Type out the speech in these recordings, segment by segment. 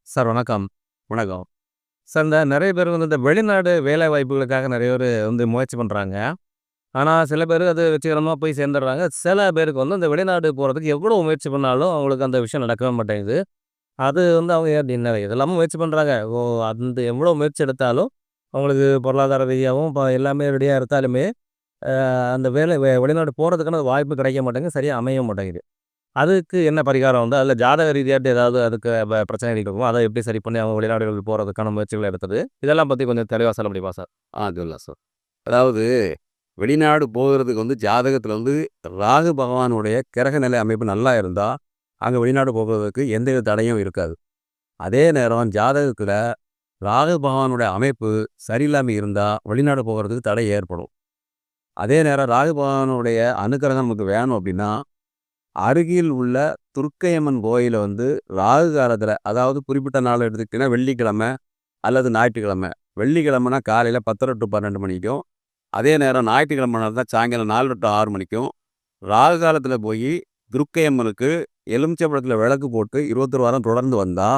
Sir வணக்கம். வணக்கம். Sir இந்த நெறைய பேர் வந்து இந்த வெளிநாடு வேலை வாய்ப்புகளுக்காக நெறைய பேரு வந்து முயற்சி பண்றாங்க. ஆனா சில பேரு அது வெற்றிகரமா போய் சேர்ந்துடுறாங்க. சில பேருக்கு வந்து இந்த வெளிநாடு போறதுக்கு எவ்வளோ முயற்சி பண்ணாலும் அவங்களுக்கு அந்த விஷயம் நடக்கவே மாட்டேங்குது. அது வந்து அவங்க என்ன இதெல்லாமும் முயற்சி பண்றாங்க. அந்த எவ்வளோ முயற்சி எடுத்தாலும் அவங்களுக்கு பொருளாதார ரீதியாவும் எல்லாமே ரெடியா இருந்தாலுமே, அந்த வெளிநாடு போறதுக்கான வாய்ப்பு கிடைக்க மாட்டேங்குது. சரியா அமைய மாட்டேங்குது. அதுக்கு என்ன பரிகாரம் வந்து அதில ஜாதக ரீதியாட்டு ஏதாவது அதுக்கு பிரச்சனைகள் இருக்குமா? அத எப்படி சரி பண்ணி அவங்க வெளிநாடுகளுக்கு போறதுக்கான முயற்சிகள் எடுத்தது? இதெல்லாம் பத்தி கொஞ்சம் தெளிவா சொல்ல முடியுமா சார்? சொல்லலாம் சார். அதாவது வெளிநாடு போகுறதுக்கு ஜாதகத்தில ராகு பகவானுடைய கிரக நிலை அமைப்பு நல்லா இருந்தா, அங்க வெளிநாடு போகுறதுக்கு எந்தவித தடையும் இருக்காது. அதே நேரம் ஜாதகத்தில ராகு பகவானுடைய அமைப்பு சரியில்லாம இருந்தா, வெளிநாடு போகுறதுக்கு தடை ஏற்படும். அதே நேரம் ராகு பகவானுடைய அனுக்கிரகம் நமக்கு வேணும் அப்படின்னா, அருகில் உள்ள துர்க்கையம்மன் கோயில ராகு காலத்தில, அதாவது குறிப்பிட்ட நாள் எடுத்துக்கிட்டீங்கன்னா வெள்ளிக்கிழமை அல்லது ஞாயிற்றுக்கிழமை. வெள்ளிக்கிழமைனா காலையில 10:30 டூ 12 மணிக்கும், அதே நேரம் ஞாயிற்றுக்கிழமைனா தான் சாயங்காலம் 4 டூ 6 மணிக்கும், ராகு காலத்தில போயி துர்க்கை அம்மனுக்கு எலுமிச்சம்பழத்தில விளக்கு போட்டு 21 வாரம் தொடர்ந்து வந்தா,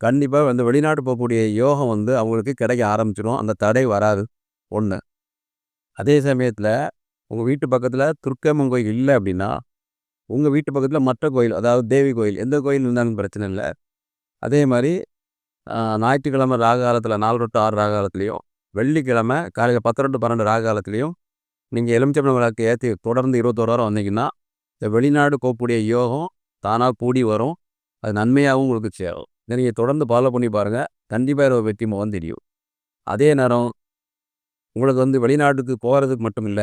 கண்டிப்பா வெளிநாடு போகக்கூடிய யோகம் அவங்களுக்கு கிடைக்க ஆரம்பிச்சுரும். அந்த தடை வராது. 1. அதே சமயத்தில உங்க வீட்டு பக்கத்தில துர்க்கையம்மன் கோயில் இல்ல அப்படின்னா, உங்க வீட்டு பக்கத்தில மற்ற கோயில், அதாவது தேவி கோயில், எந்த கோயில் இருந்தாலும் பிரச்சனை இல்ல. அதே மாரி ஞாயிற்றுக்கிழமை ராகு காலத்தில 4 டூ 6 ராகு காலத்திலயும், வெள்ளிக்கிழமை காலையில 10 டூ 12 ராகு காலத்திலயும், நீங்க எலுமிச்சம்பழம் விளக்கு ஏத்தி தொடர்ந்து 21 வாரம் வந்தீங்கன்னா, இந்த வெளிநாடு போகக்கூடிய யோகம் தானா கூடி வரும். அது நன்மையாவும் உங்களுக்கு சேரும். இத நீங்க தொடர்ந்து ஃபாலோ பண்ணி பாருங்க. கண்டிப்பா இதில ஒரு வெற்றி முகம் தெரியும். அதே நேரம் உங்களுக்கு வெளிநாட்டுக்கு போறதுக்கு மட்டும் இல்ல,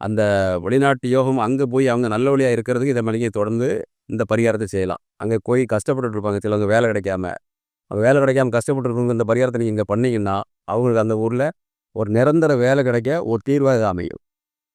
அந்த வெளிநாட்டு யோகம் அங்க போய் அவங்க நல்ல வழியா இருக்கிறதுக்கு இத நீங்க தொடர்ந்து இந்த பரிகாரத்த செய்யலாம். அங்க போய் கஷ்டப்பட்டுட்டு இருப்பாங்க சிலவங்க வேலை கிடைக்காம. வேலை கிடைக்காம கஷ்டப்பட்டு இருக்கவங்க இந்த பரிகாரத்த நீங்க இங்க பண்ணீங்கன்னா, அவங்களுக்கு அந்த ஊர்ல ஒரு நிரந்தர வேலை கிடைக்க ஒரு தீர்வா இது அமையும்.